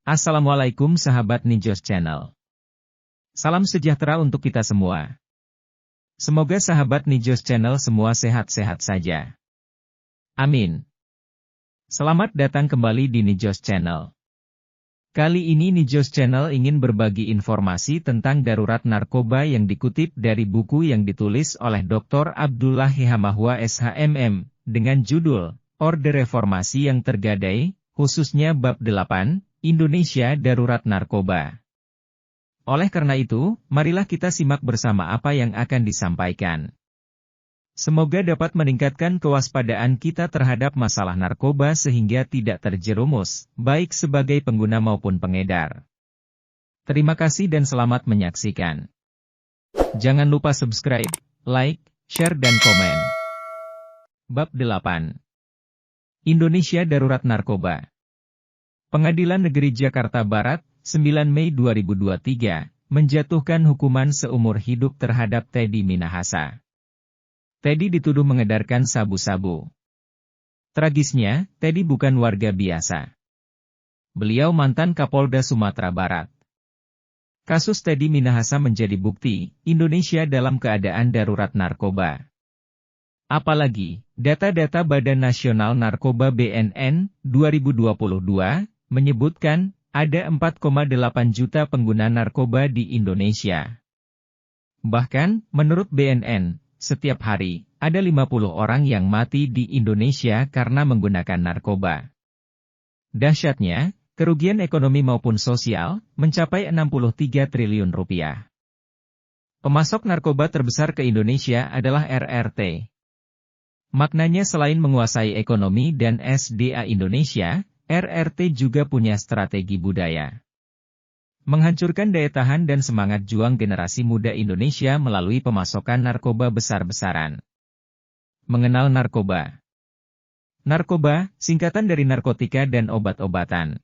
Assalamualaikum sahabat Ninjas Channel. Salam sejahtera untuk kita semua. Semoga sahabat Ninjas Channel semua sehat-sehat saja. Amin. Selamat datang kembali di Ninjas Channel. Kali ini Ninjas Channel ingin berbagi informasi tentang darurat narkoba yang dikutip dari buku yang ditulis oleh Dr. Abdullah Hihamahwa SHMM, dengan judul, Orde Reformasi yang Tergadai, khususnya Bab 8, Indonesia Darurat Narkoba. Oleh karena itu, marilah kita simak bersama apa yang akan disampaikan. Semoga dapat meningkatkan kewaspadaan kita terhadap masalah narkoba sehingga tidak terjerumus, baik sebagai pengguna maupun pengedar. Terima kasih dan selamat menyaksikan. Jangan lupa subscribe, like, share dan komen. Bab 8. Indonesia Darurat Narkoba. Pengadilan Negeri Jakarta Barat, 9 Mei 2023, menjatuhkan hukuman seumur hidup terhadap Teddy Minahasa. Teddy dituduh mengedarkan sabu-sabu. Tragisnya, Teddy bukan warga biasa. Beliau mantan Kapolda Sumatera Barat. Kasus Teddy Minahasa menjadi bukti, Indonesia dalam keadaan darurat narkoba. Apalagi, data-data Badan Nasional Narkoba BNN, 2022, menyebutkan, ada 4,8 juta pengguna narkoba di Indonesia. Bahkan, menurut BNN, setiap hari, ada 50 orang yang mati di Indonesia karena menggunakan narkoba. Dahsyatnya, kerugian ekonomi maupun sosial, mencapai 63 triliun rupiah. Pemasok narkoba terbesar ke Indonesia adalah RRT. Maknanya selain menguasai ekonomi dan SDA Indonesia, RRT juga punya strategi budaya. Menghancurkan daya tahan dan semangat juang generasi muda Indonesia melalui pemasokan narkoba besar-besaran. Mengenal narkoba. Narkoba, singkatan dari narkotika dan obat-obatan.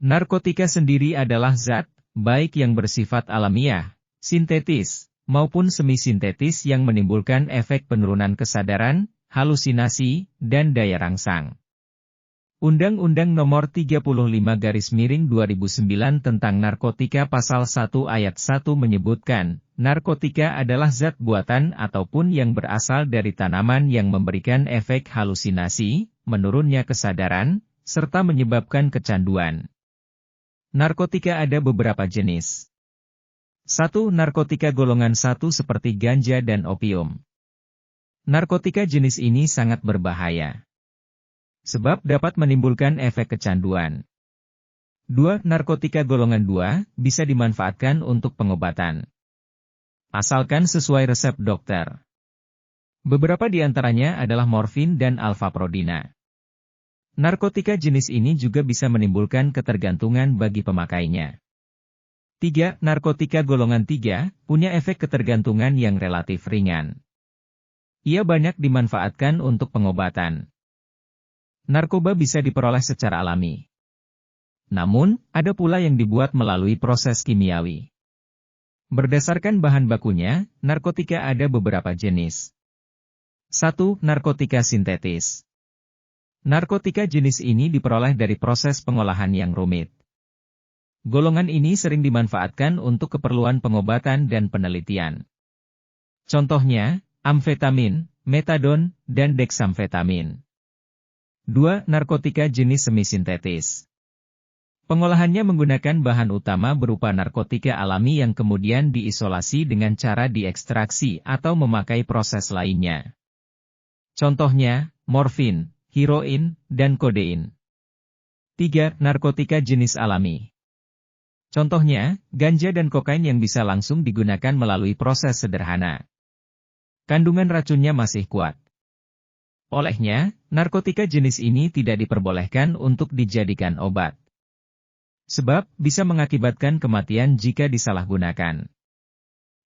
Narkotika sendiri adalah zat, baik yang bersifat alamiah, sintetis, maupun semi-sintetis yang menimbulkan efek penurunan kesadaran, halusinasi, dan daya rangsang. Undang-Undang Nomor 35/2009 tentang Narkotika Pasal 1 Ayat 1 menyebutkan, narkotika adalah zat buatan ataupun yang berasal dari tanaman yang memberikan efek halusinasi, menurunnya kesadaran, serta menyebabkan kecanduan. Narkotika ada beberapa jenis. 1. Narkotika golongan 1 seperti ganja dan opium. Narkotika jenis ini sangat berbahaya, sebab dapat menimbulkan efek kecanduan. 2. Narkotika golongan 2, bisa dimanfaatkan untuk pengobatan, asalkan sesuai resep dokter. Beberapa di antaranya adalah morfin dan alfaprodina. Narkotika jenis ini juga bisa menimbulkan ketergantungan bagi pemakainya. 3. Narkotika golongan 3, punya efek ketergantungan yang relatif ringan. Ia banyak dimanfaatkan untuk pengobatan. Narkoba bisa diperoleh secara alami. Namun, ada pula yang dibuat melalui proses kimiawi. Berdasarkan bahan bakunya, narkotika ada beberapa jenis. 1. Narkotika sintetis. Narkotika jenis ini diperoleh dari proses pengolahan yang rumit. Golongan ini sering dimanfaatkan untuk keperluan pengobatan dan penelitian. Contohnya, amfetamin, metadon, dan deksamfetamin. 2. Narkotika jenis semi-sintetis. Pengolahannya menggunakan bahan utama berupa narkotika alami yang kemudian diisolasi dengan cara diekstraksi atau memakai proses lainnya. Contohnya, morfin, heroin, dan kodein. 3. Narkotika jenis alami. Contohnya, ganja dan kokain yang bisa langsung digunakan melalui proses sederhana. Kandungan racunnya masih kuat. Olehnya, narkotika jenis ini tidak diperbolehkan untuk dijadikan obat. Sebab, bisa mengakibatkan kematian jika disalahgunakan.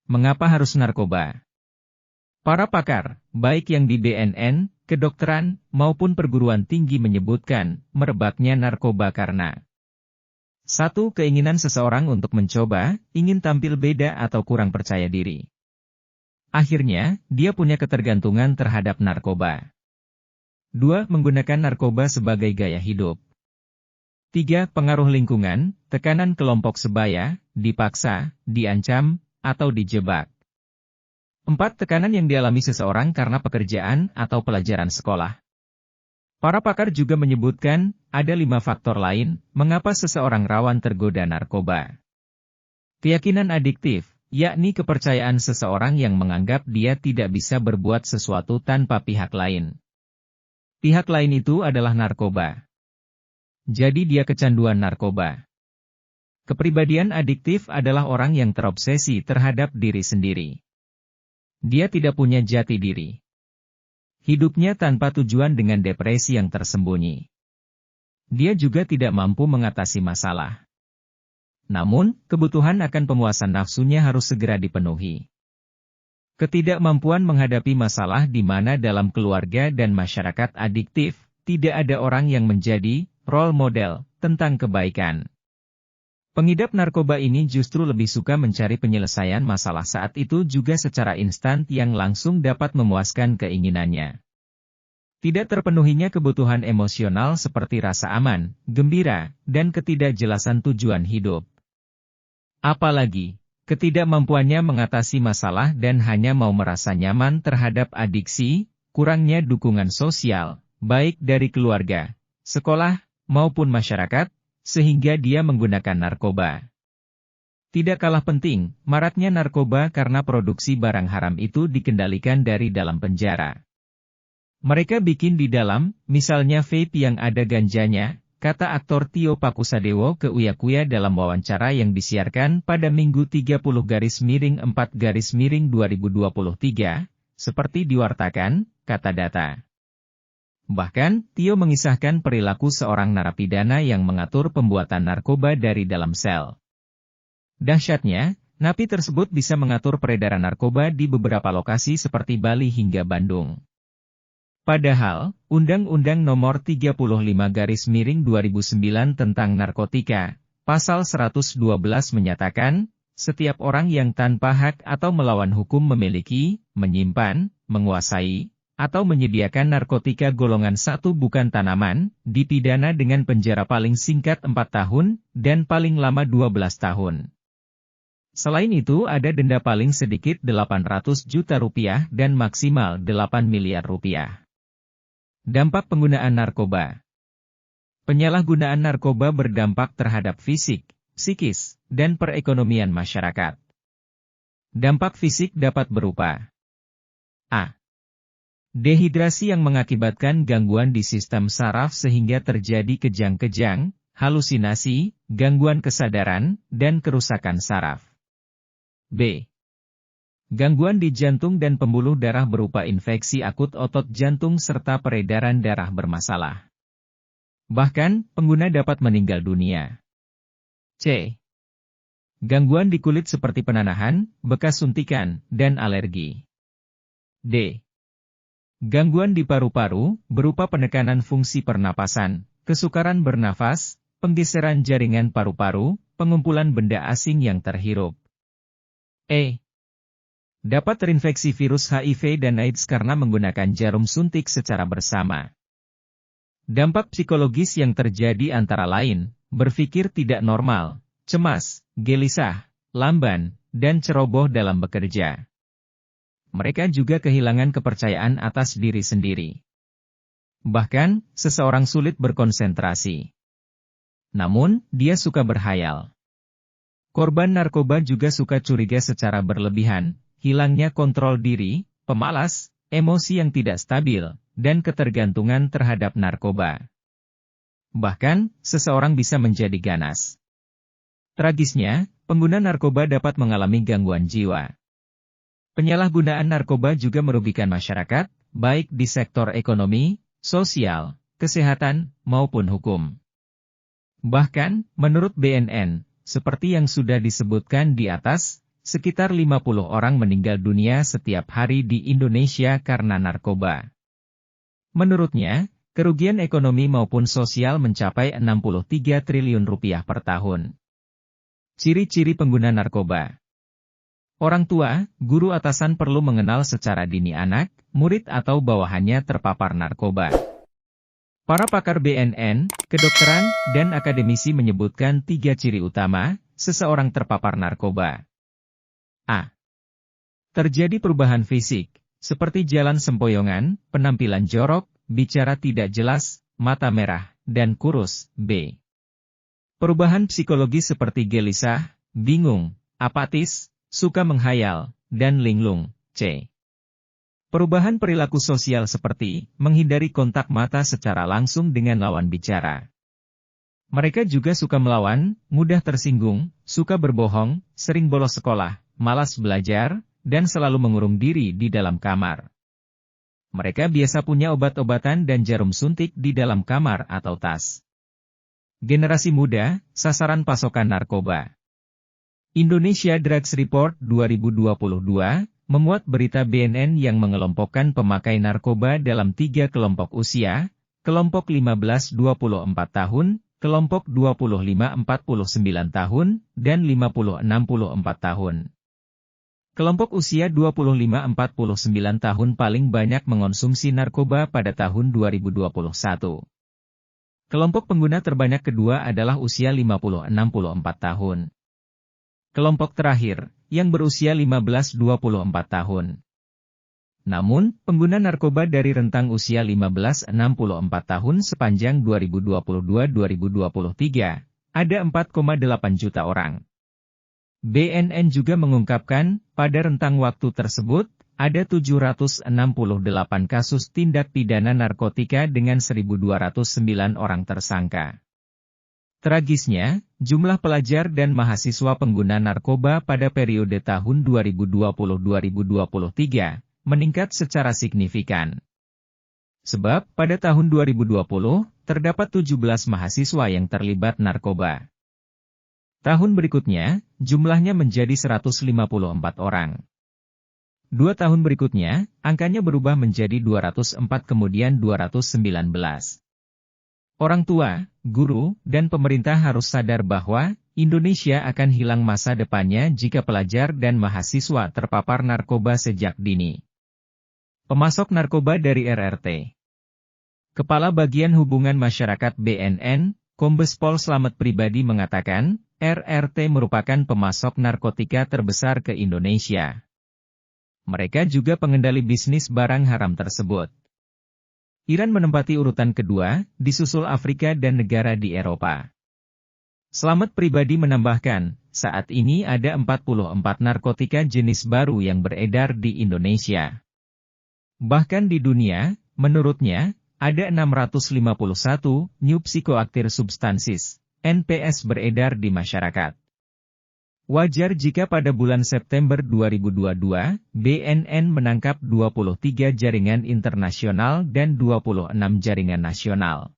Mengapa harus narkoba? Para pakar, baik yang di BNN, kedokteran, maupun perguruan tinggi menyebutkan, merebaknya narkoba karena 1. Keinginan seseorang untuk mencoba, ingin tampil beda atau kurang percaya diri. Akhirnya, dia punya ketergantungan terhadap narkoba. 2. Menggunakan narkoba sebagai gaya hidup. 3. Pengaruh lingkungan, tekanan kelompok sebaya, dipaksa, diancam, atau dijebak. 4. Tekanan yang dialami seseorang karena pekerjaan atau pelajaran sekolah. Para pakar juga menyebutkan, ada 5 faktor lain, mengapa seseorang rawan tergoda narkoba. Keyakinan adiktif, yakni kepercayaan seseorang yang menganggap dia tidak bisa berbuat sesuatu tanpa pihak lain. Pihak lain itu adalah narkoba. Jadi dia kecanduan narkoba. Kepribadian adiktif adalah orang yang terobsesi terhadap diri sendiri. Dia tidak punya jati diri. Hidupnya tanpa tujuan dengan depresi yang tersembunyi. Dia juga tidak mampu mengatasi masalah. Namun, kebutuhan akan pemuasan nafsunya harus segera dipenuhi. Ketidakmampuan menghadapi masalah di mana dalam keluarga dan masyarakat adiktif, tidak ada orang yang menjadi role model tentang kebaikan. Pengidap narkoba ini justru lebih suka mencari penyelesaian masalah saat itu juga secara instan yang langsung dapat memuaskan keinginannya. Tidak terpenuhinya kebutuhan emosional seperti rasa aman, gembira, dan ketidakjelasan tujuan hidup. Apalagi, ketidakmampuannya mengatasi masalah dan hanya mau merasa nyaman terhadap adiksi, kurangnya dukungan sosial, baik dari keluarga, sekolah, maupun masyarakat, sehingga dia menggunakan narkoba. Tidak kalah penting, maraknya narkoba karena produksi barang haram itu dikendalikan dari dalam penjara. Mereka bikin di dalam, misalnya vape yang ada ganjanya, kata aktor Tio Pakusadewo ke Uya Kuya dalam wawancara yang disiarkan pada Minggu 30/4/2023, seperti diwartakan, kata data. Bahkan, Tio mengisahkan perilaku seorang narapidana yang mengatur pembuatan narkoba dari dalam sel. Dahsyatnya, napi tersebut bisa mengatur peredaran narkoba di beberapa lokasi seperti Bali hingga Bandung. Padahal, Undang-Undang Nomor 35/2009 tentang narkotika, Pasal 112 menyatakan, setiap orang yang tanpa hak atau melawan hukum memiliki, menyimpan, menguasai, atau menyediakan narkotika golongan 1 bukan tanaman, dipidana dengan penjara paling singkat 4 tahun, dan paling lama 12 tahun. Selain itu ada denda paling sedikit 800 juta rupiah dan maksimal 8 miliar rupiah. Dampak penggunaan narkoba. Penyalahgunaan narkoba berdampak terhadap fisik, psikis, dan perekonomian masyarakat. Dampak fisik dapat berupa A. Dehidrasi yang mengakibatkan gangguan di sistem saraf sehingga terjadi kejang-kejang, halusinasi, gangguan kesadaran, dan kerusakan saraf. B. Gangguan di jantung dan pembuluh darah berupa infeksi akut otot jantung serta peredaran darah bermasalah. Bahkan, pengguna dapat meninggal dunia. C. Gangguan di kulit seperti penanahan, bekas suntikan, dan alergi. D. Gangguan di paru-paru, berupa penekanan fungsi pernapasan, kesukaran bernafas, penggeseran jaringan paru-paru, pengumpulan benda asing yang terhirup. E. Dapat terinfeksi virus HIV dan AIDS karena menggunakan jarum suntik secara bersama. Dampak psikologis yang terjadi antara lain, berpikir tidak normal, cemas, gelisah, lamban, dan ceroboh dalam bekerja. Mereka juga kehilangan kepercayaan atas diri sendiri. Bahkan, seseorang sulit berkonsentrasi. Namun, dia suka berhayal. Korban narkoba juga suka curiga secara berlebihan, hilangnya kontrol diri, pemalas, emosi yang tidak stabil, dan ketergantungan terhadap narkoba. Bahkan, seseorang bisa menjadi ganas. Tragisnya, pengguna narkoba dapat mengalami gangguan jiwa. Penyalahgunaan narkoba juga merugikan masyarakat, baik di sektor ekonomi, sosial, kesehatan, maupun hukum. Bahkan, menurut BNN, seperti yang sudah disebutkan di atas, sekitar 50 orang meninggal dunia setiap hari di Indonesia karena narkoba. Menurutnya, kerugian ekonomi maupun sosial mencapai 63 triliun rupiah per tahun. Ciri-ciri pengguna narkoba. Orang tua, guru atasan perlu mengenal secara dini anak, murid atau bawahannya terpapar narkoba. Para pakar BNN, kedokteran, dan akademisi menyebutkan 3 ciri utama seseorang terpapar narkoba. A. Terjadi perubahan fisik, seperti jalan sempoyongan, penampilan jorok, bicara tidak jelas, mata merah, dan kurus. B. Perubahan psikologis seperti gelisah, bingung, apatis, suka menghayal, dan linglung. C. Perubahan perilaku sosial seperti menghindari kontak mata secara langsung dengan lawan bicara. Mereka juga suka melawan, mudah tersinggung, suka berbohong, sering bolos sekolah, malas belajar, dan selalu mengurung diri di dalam kamar. Mereka biasa punya obat-obatan dan jarum suntik di dalam kamar atau tas. Generasi muda, sasaran pasokan narkoba. Indonesia Drugs Report 2022 memuat berita BNN yang mengelompokkan pemakai narkoba dalam 3 kelompok usia, kelompok 15-24 tahun, kelompok 25-49 tahun, dan 50-64 tahun. Kelompok usia 25-49 tahun paling banyak mengonsumsi narkoba pada tahun 2021. Kelompok pengguna terbanyak kedua adalah usia 50-64 tahun. Kelompok terakhir, yang berusia 15-24 tahun. Namun, pengguna narkoba dari rentang usia 15-64 tahun sepanjang 2022-2023, ada 4,8 juta orang. BNN juga mengungkapkan, pada rentang waktu tersebut, ada 768 kasus tindak pidana narkotika dengan 1.209 orang tersangka. Tragisnya, jumlah pelajar dan mahasiswa pengguna narkoba pada periode tahun 2020-2023 meningkat secara signifikan. Sebab, pada tahun 2020, terdapat 17 mahasiswa yang terlibat narkoba. Tahun berikutnya, jumlahnya menjadi 154 orang. 2 tahun berikutnya, angkanya berubah menjadi 204 kemudian 219. Orang tua, guru, dan pemerintah harus sadar bahwa Indonesia akan hilang masa depannya jika pelajar dan mahasiswa terpapar narkoba sejak dini. Pemasok narkoba dari RRT. Kepala Bagian Hubungan Masyarakat BNN, Kombes Pol Slamet Pribadi mengatakan, RRT merupakan pemasok narkotika terbesar ke Indonesia. Mereka juga pengendali bisnis barang haram tersebut. Iran menempati urutan kedua, disusul Afrika dan negara di Eropa. Slamet Pribadi menambahkan, saat ini ada 44 narkotika jenis baru yang beredar di Indonesia. Bahkan di dunia, menurutnya, ada 651 new psychoactive substances, NPS beredar di masyarakat. Wajar jika pada bulan September 2022, BNN menangkap 23 jaringan internasional dan 26 jaringan nasional.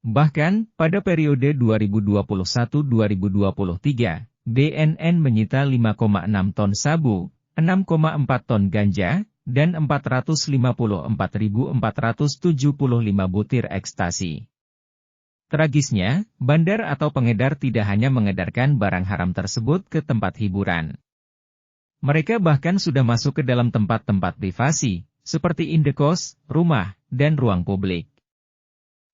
Bahkan, pada periode 2021-2023, BNN menyita 5,6 ton sabu, 6,4 ton ganja, dan 454.475 butir ekstasi. Tragisnya, bandar atau pengedar tidak hanya mengedarkan barang haram tersebut ke tempat hiburan. Mereka bahkan sudah masuk ke dalam tempat-tempat privasi, seperti indekos, rumah, dan ruang publik.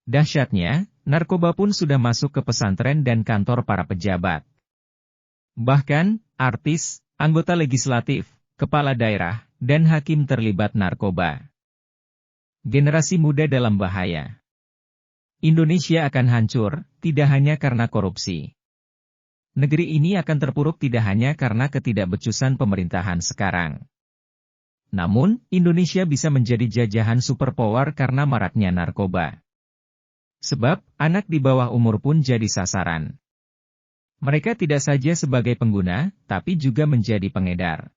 Dahsyatnya, narkoba pun sudah masuk ke pesantren dan kantor para pejabat. Bahkan, artis, anggota legislatif, kepala daerah, dan hakim terlibat narkoba. Generasi muda dalam bahaya. Indonesia akan hancur, tidak hanya karena korupsi. Negeri ini akan terpuruk tidak hanya karena ketidakbecusan pemerintahan sekarang. Namun, Indonesia bisa menjadi jajahan superpower karena maraknya narkoba. Sebab, anak di bawah umur pun jadi sasaran. Mereka tidak saja sebagai pengguna, tapi juga menjadi pengedar.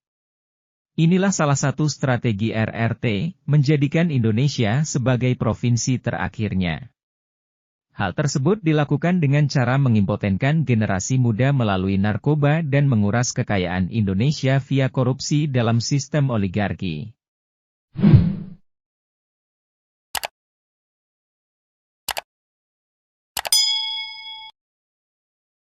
Inilah salah satu strategi RRT, menjadikan Indonesia sebagai provinsi terakhirnya. Hal tersebut dilakukan dengan cara mengimpotenkan generasi muda melalui narkoba dan menguras kekayaan Indonesia via korupsi dalam sistem oligarki.